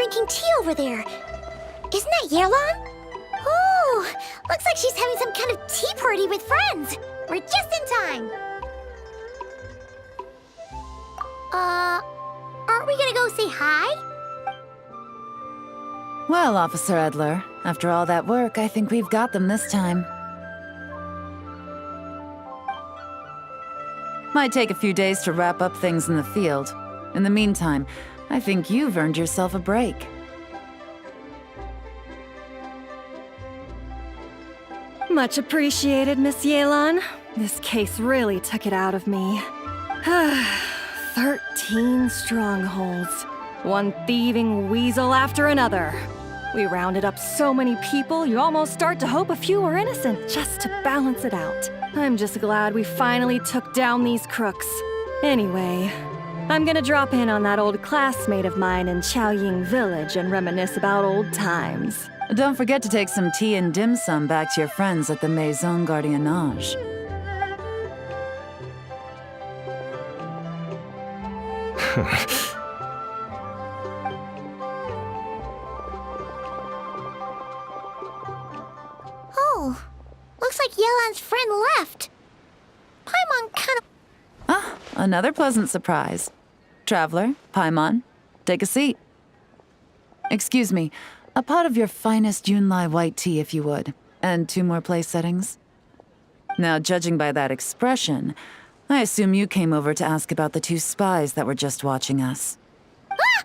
drinking tea over there. Isn't that Yelan? Oh, looks like she's having some kind of tea party with friends. We're just in time. Aren't we gonna go say hi? Well, Officer Edler, after all that work, I think we've got them this time. Might take a few days to wrap up things in the field. In the meantime, I think you've earned yourself a break. Much appreciated, Miss Yelan. This case really took it out of me. 13 strongholds. One thieving weasel after another. We rounded up so many people, you almost start to hope a few were innocent just to balance it out. I'm just glad we finally took down these crooks. Anyway, I'm gonna drop in on that old classmate of mine in Chaoying Village and reminisce about old times. Don't forget to take some tea and dim sum back to your friends at the Maison Gardiennage. Oh, looks like Yelan's friend left. Paimon kind of... Ah, another pleasant surprise. Traveler, Paimon, take a seat. Excuse me, a pot of your finest Yunlai white tea, if you would, and 2 more place settings. Now, judging by that expression, I assume you came over to ask about the 2 spies that were just watching us. Ah!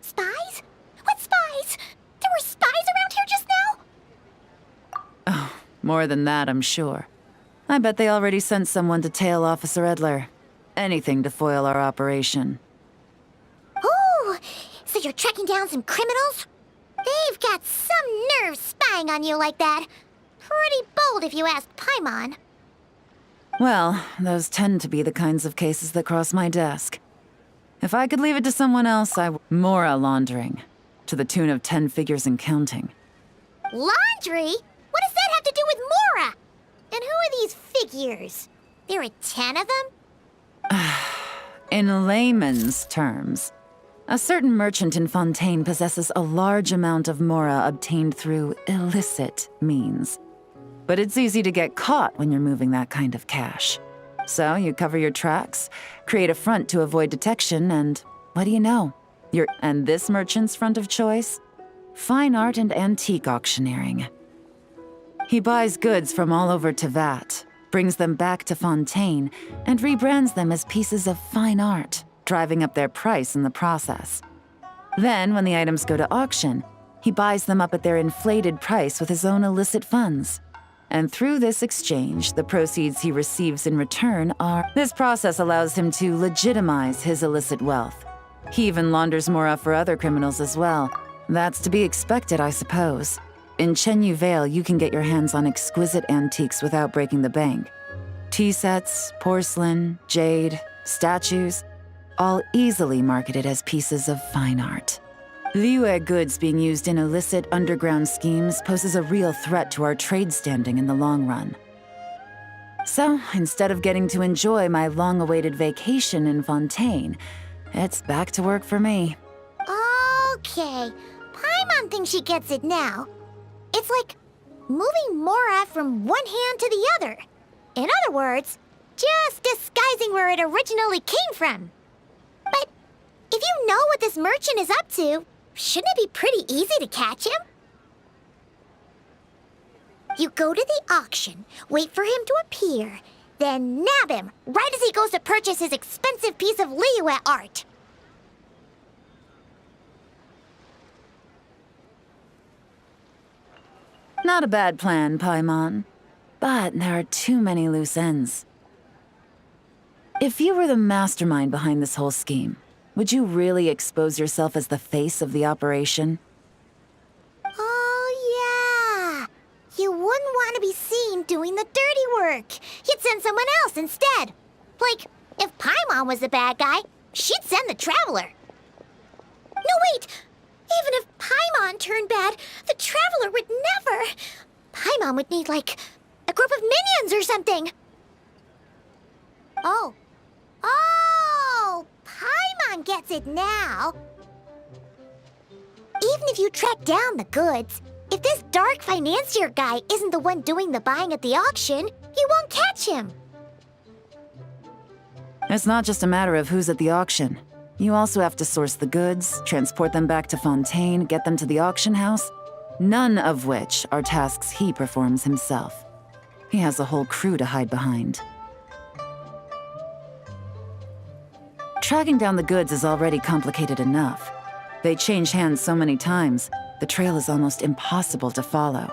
Spies? What spies? There were spies around here just now? Oh, more than that, I'm sure. I bet they already sent someone to tail Officer Edler. Anything to foil our operation. Oh, so you're tracking down some criminals? They've got some nerve spying on you like that. Pretty bold if you ask Paimon. Well, those tend to be the kinds of cases that cross my desk. If I could leave it to someone else, Mora laundering. To the tune of 10 figures and counting. Laundry? What does that have to do with Mora? And who are these figures? There are 10 of them? In layman's terms, a certain merchant in Fontaine possesses a large amount of Mora obtained through illicit means. But it's easy to get caught when you're moving that kind of cash. So you cover your tracks, create a front to avoid detection, and what do you know? And this merchant's front of choice? Fine art and antique auctioneering. He buys goods from all over Tevat, brings them back to Fontaine, and rebrands them as pieces of fine art, driving up their price in the process. Then, when the items go to auction, he buys them up at their inflated price with his own illicit funds. And through this exchange, the proceeds he receives in return are... This process allows him to legitimize his illicit wealth. He even launders Mora for other criminals as well. That's to be expected, I suppose. In Chenyu Vale, you can get your hands on exquisite antiques without breaking the bank. Tea sets, porcelain, jade, statues, all easily marketed as pieces of fine art. Liyue goods being used in illicit underground schemes poses a real threat to our trade standing in the long run. So, instead of getting to enjoy my long-awaited vacation in Fontaine, it's back to work for me. Okay, Paimon thinks she gets it now. It's like moving Mora from one hand to the other. In other words, just disguising where it originally came from. But if you know what this merchant is up to, shouldn't it be pretty easy to catch him? You go to the auction, wait for him to appear, then nab him right as he goes to purchase his expensive piece of Liyue art. Not a bad plan, Paimon. But there are too many loose ends. If you were the mastermind behind this whole scheme, would you really expose yourself as the face of the operation? Oh, yeah. You wouldn't want to be seen doing the dirty work. You'd send someone else instead. Like, if Paimon was the bad guy, she'd send the Traveler. No, wait! Even if Paimon turned bad, the Traveler would never... Paimon would need, like, a group of minions or something. Oh. Oh! Paimon gets it now. even if you track down the goods, if this dark financier guy isn't the one doing the buying at the auction, you won't catch him. It's not just a matter of who's at the auction. You also have to source the goods, transport them back to Fontaine, get them to the auction house, none of which are tasks he performs himself. He has a whole crew to hide behind. Tracking down the goods is already complicated enough. They change hands so many times, the trail is almost impossible to follow.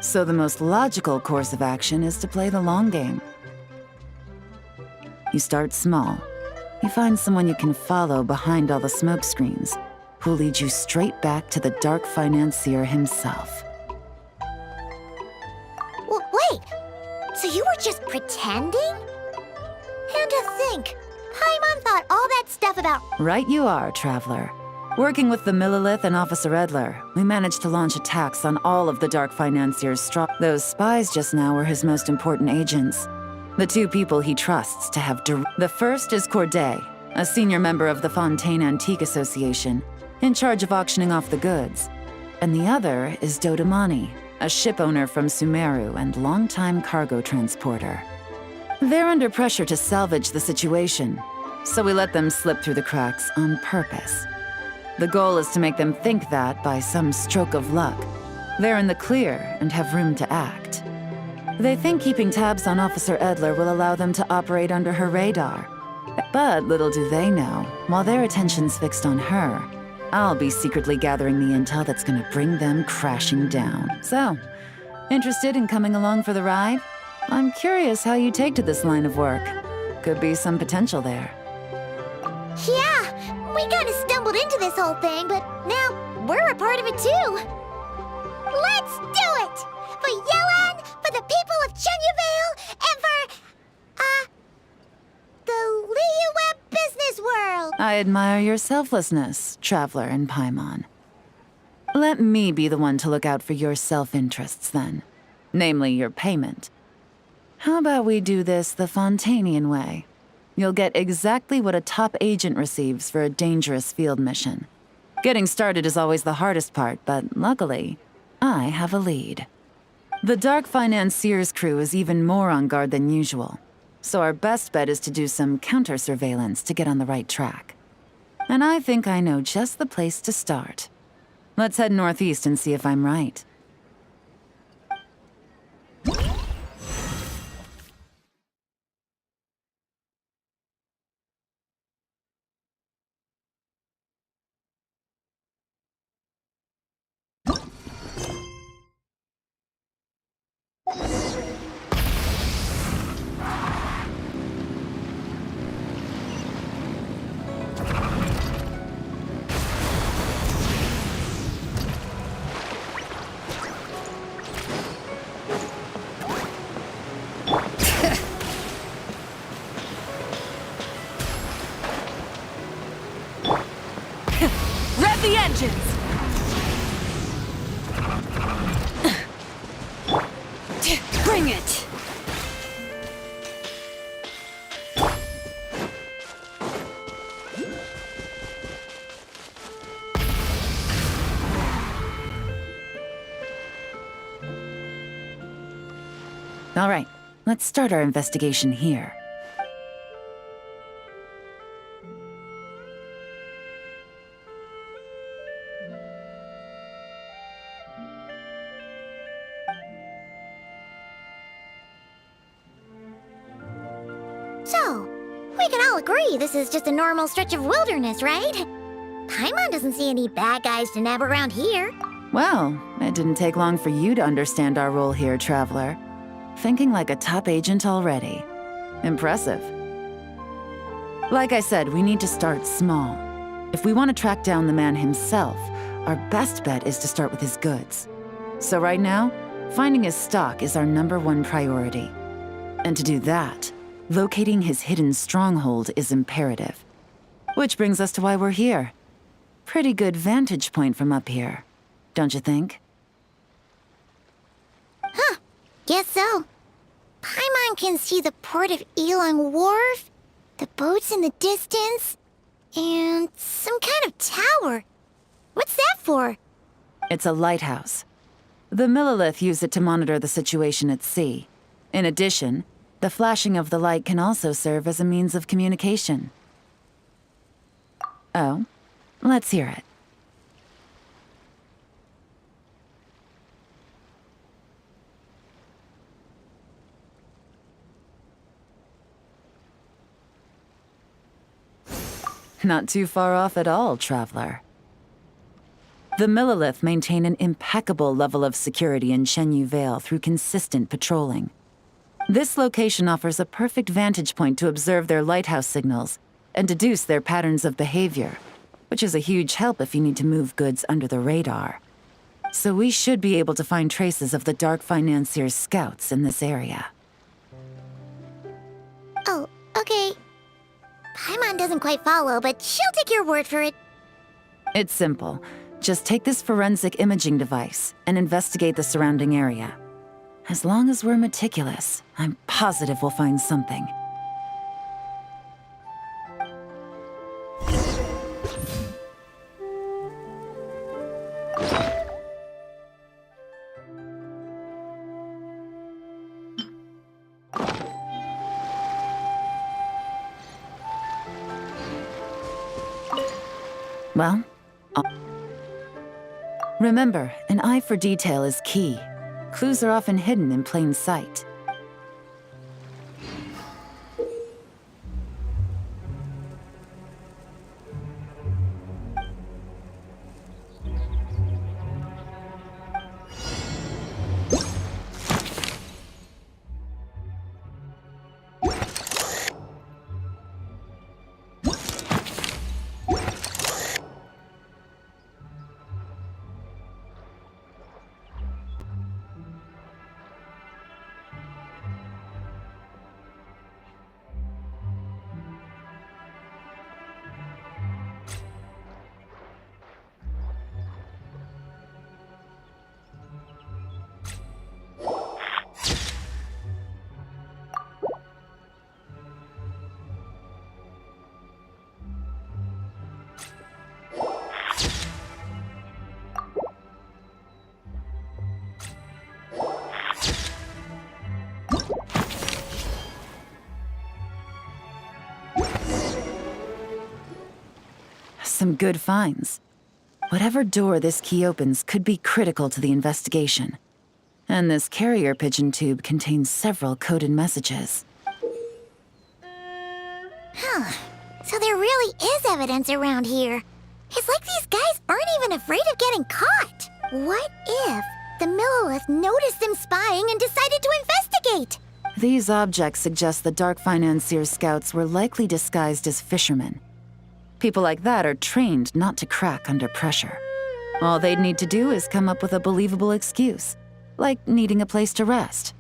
So the most logical course of action is to play the long game. You start small. You find someone you can follow behind all the smoke screens, who'll lead you straight back to the dark financier himself. Wait, so you were just pretending? And to think, Paimon thought all that stuff about— Right you are, Traveler. Working with the Millilith and Officer Edler, we managed to launch attacks on all of the Dark Financier's Those spies just now were his most important agents. The two people he trusts to have The first is Corday, a senior member of the Fontaine Antique Association, in charge of auctioning off the goods. And the other is Dodamani, a ship owner from Sumeru and longtime cargo transporter. They're under pressure to salvage the situation, so we let them slip through the cracks on purpose. The goal is to make them think that, by some stroke of luck, they're in the clear and have room to act. They think keeping tabs on Officer Edler will allow them to operate under her radar. But little do they know, while their attention's fixed on her, I'll be secretly gathering the intel that's gonna bring them crashing down. So, interested in coming along for the ride? I'm curious how you take to this line of work. Could be some potential there. Yeah, we kinda stumbled into this whole thing, but now we're a part of it too. Let's do it! For Yelan, for the people of Chenyavale, and for, the Liyue business world! I admire your selflessness, Traveler and Paimon. Let me be the one to look out for your self-interests then. Namely, your payment. How about we do this the Fontainian way? You'll get exactly what a top agent receives for a dangerous field mission. Getting started is always the hardest part, but luckily, I have a lead. The Dark Financier's crew is even more on guard than usual, so our best bet is to do some counter-surveillance to get on the right track. And I think I know just the place to start. Let's head northeast and see if I'm right. Rev the engines! Bring it! All right, let's start our investigation here. So, we can all agree this is just a normal stretch of wilderness, right? Paimon doesn't see any bad guys to nab around here. Well, it didn't take long for you to understand our role here, Traveler. Thinking like a top agent already. Impressive. Like I said, we need to start small. If we want to track down the man himself, our best bet is to start with his goods. So right now, finding his stock is our #1 priority. And to do that, locating his hidden stronghold is imperative. Which brings us to why we're here. Pretty good vantage point from up here, don't you think? Guess so. Paimon can see the port of Yelan Wharf, the boats in the distance, and some kind of tower. What's that for? It's a lighthouse. The Millilith use it to monitor the situation at sea. In addition, the flashing of the light can also serve as a means of communication. Oh, let's hear it. Not too far off at all, traveler. The Millilith maintain an impeccable level of security in Shenyu Vale through consistent patrolling. This location offers a perfect vantage point to observe their lighthouse signals and deduce their patterns of behavior, which is a huge help if you need to move goods under the radar. So we should be able to find traces of the Dark Financier's scouts in this area. Oh, okay. Paimon doesn't quite follow, but she'll take your word for it. It's simple. Just take this forensic imaging device and investigate the surrounding area. As long as we're meticulous, I'm positive we'll find something. Well, remember, an eye for detail is key. Clues are often hidden in plain sight. Some good finds. Whatever door this key opens could be critical to the investigation. And this carrier pigeon tube contains several coded messages. Huh. So there really is evidence around here. It's like these guys aren't even afraid of getting caught. What if the Millilith noticed them spying and decided to investigate? These objects suggest the Dark Financier's scouts were likely disguised as fishermen. People like that are trained not to crack under pressure. All they'd need to do is come up with a believable excuse, like needing a place to rest.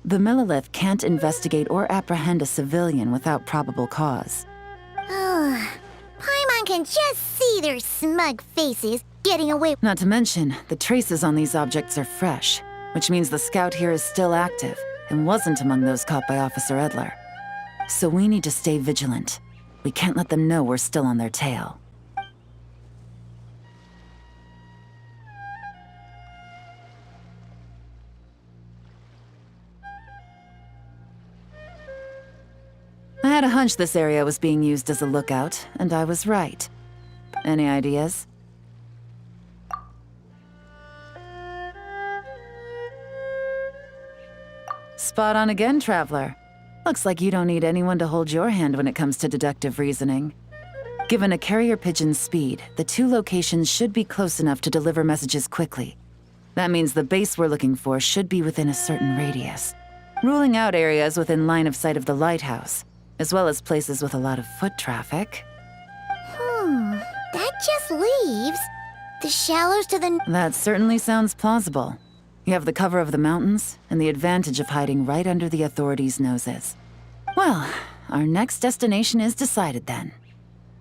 The Millilith can't investigate or apprehend a civilian without probable cause. Paimon can just see their smug faces getting away. Not to mention, the traces on these objects are fresh, which means the scout here is still active and wasn't among those caught by Officer Edler. So we need to stay vigilant. We can't let them know we're still on their tail. I had a hunch this area was being used as a lookout, and I was right. Any ideas? Spot on again, traveler. Looks like you don't need anyone to hold your hand when it comes to deductive reasoning. Given a carrier pigeon's speed, the two locations should be close enough to deliver messages quickly. That means the base we're looking for should be within a certain radius, ruling out areas within line of sight of the lighthouse, as well as places with a lot of foot traffic. That just leaves the shallows to the... That certainly sounds plausible. You have the cover of the mountains, and the advantage of hiding right under the authorities' noses. Well, our next destination is decided then.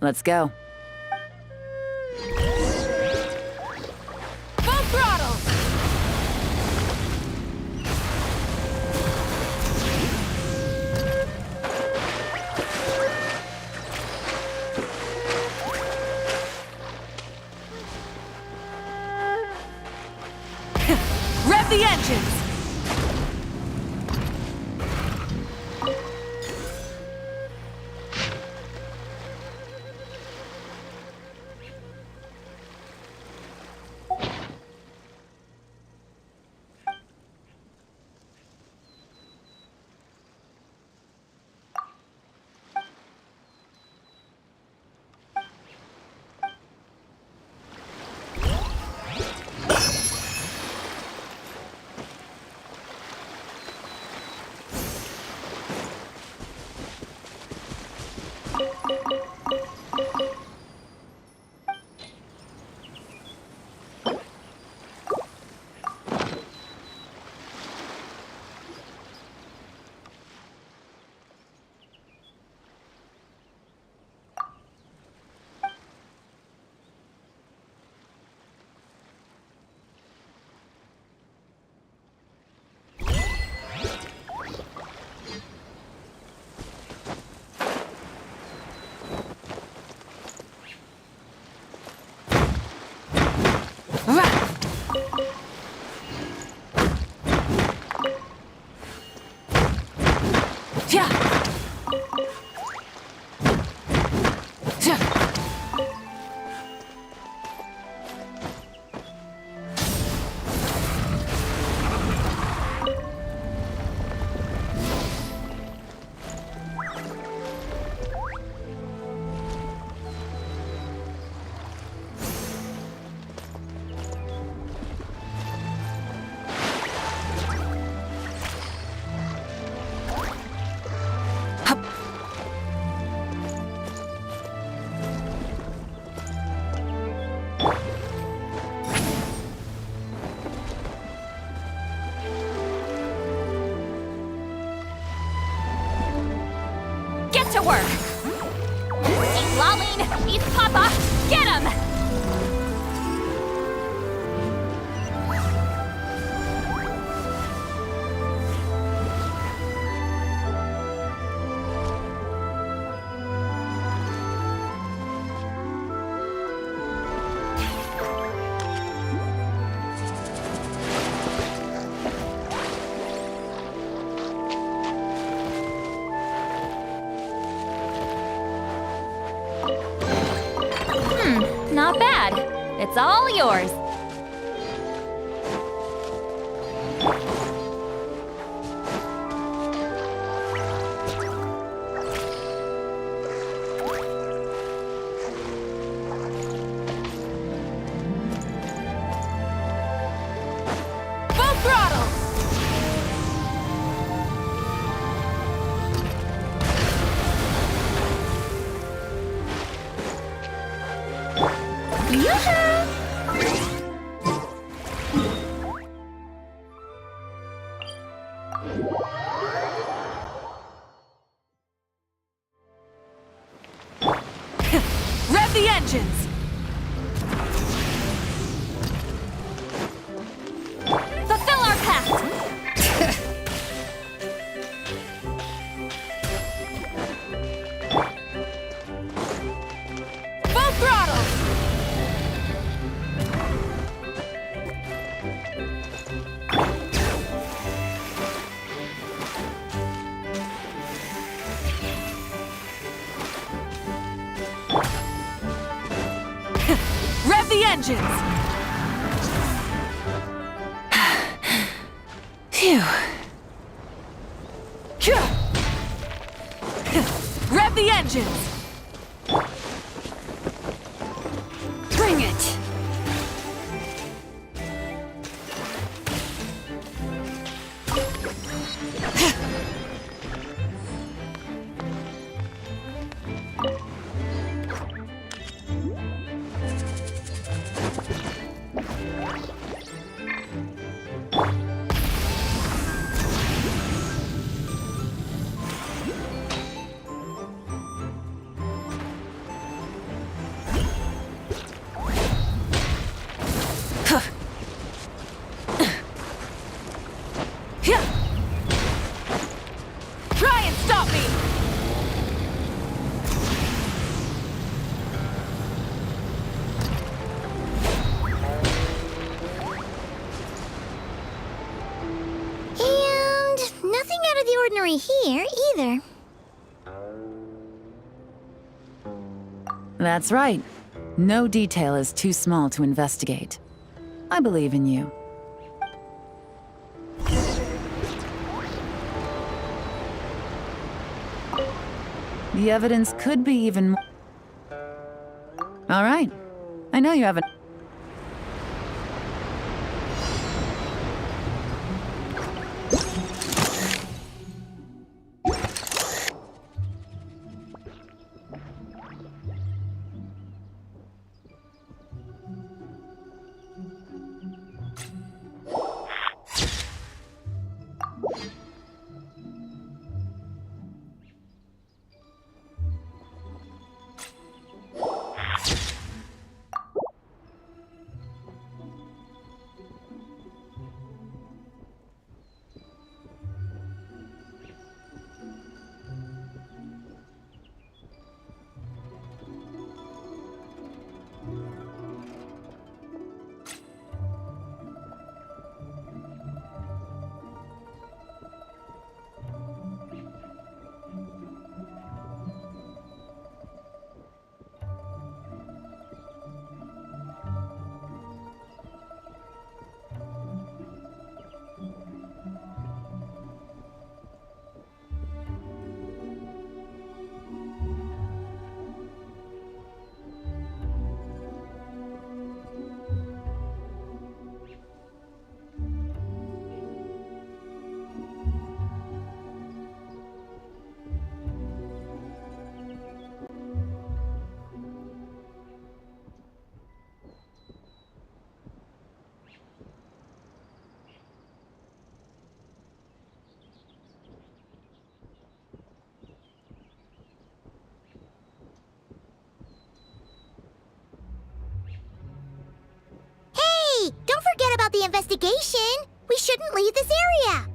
Let's go. Full throttle! engines! To work! He's lolling! He's Papa! Get him! Not bad. It's all yours. Full throttle! Rev the engines! Fulfill our pact! Full throttle! Rev the engines! Phew. Rev the engines! Bring it! scenery here either. That's right. No detail is too small to investigate. I believe in you. The evidence could be even more. All right. I know you haven't. Hey, don't forget about the investigation. We shouldn't leave this area.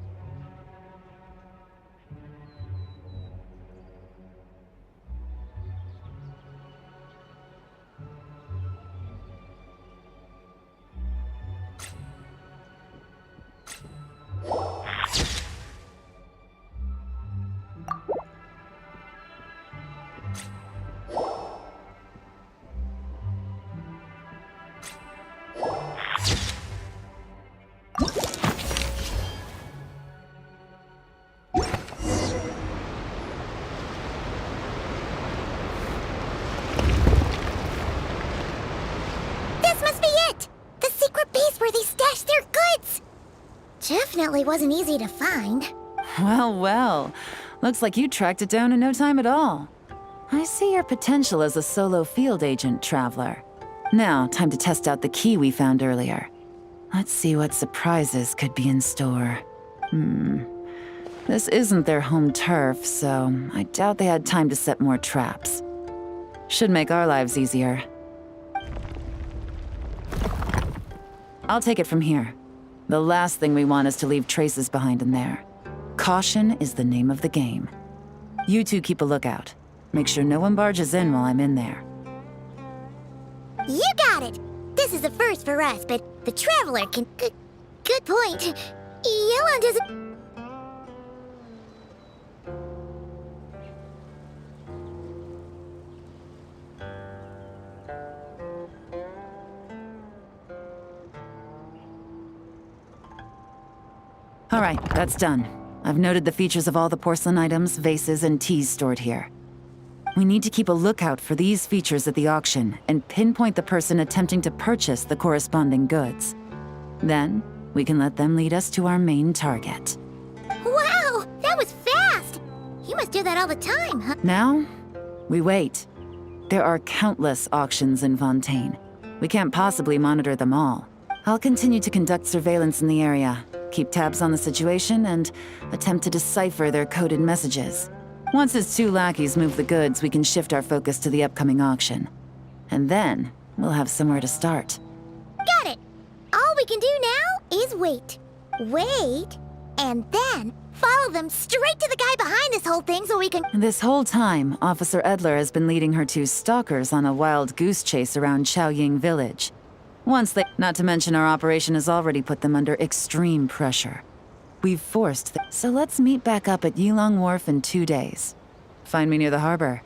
Definitely wasn't easy to find. Well, well. Looks like you tracked it down in no time at all. I see your potential as a solo field agent, Traveler. Now, time to test out the key we found earlier. Let's see what surprises could be in store. This isn't their home turf, so I doubt they had time to set more traps. Should make our lives easier. I'll take it from here. The last thing we want is to leave traces behind in there. Caution is the name of the game. You two keep a lookout. Make sure no one barges in while I'm in there. You got it! This is a first for us, but the Traveler can... Good point. Yelan doesn't... All right, that's done. I've noted the features of all the porcelain items, vases, and teas stored here. We need to keep a lookout for these features at the auction and pinpoint the person attempting to purchase the corresponding goods. Then, we can let them lead us to our main target. Wow! That was fast! You must do that all the time, huh? Now, we wait. There are countless auctions in Fontaine. We can't possibly monitor them all. I'll continue to conduct surveillance in the area, keep tabs on the situation, and attempt to decipher their coded messages. Once his two lackeys move the goods, we can shift our focus to the upcoming auction. And then, we'll have somewhere to start. Got it! All we can do now is wait. Wait, and then follow them straight to the guy behind this whole thing so we can... This whole time, Officer Edler has been leading her two stalkers on a wild goose chase around Chaoying Village. Not to mention our operation has already put them under extreme pressure. We've forced so let's meet back up at Yelan Wharf in 2 days. Find me near the harbor.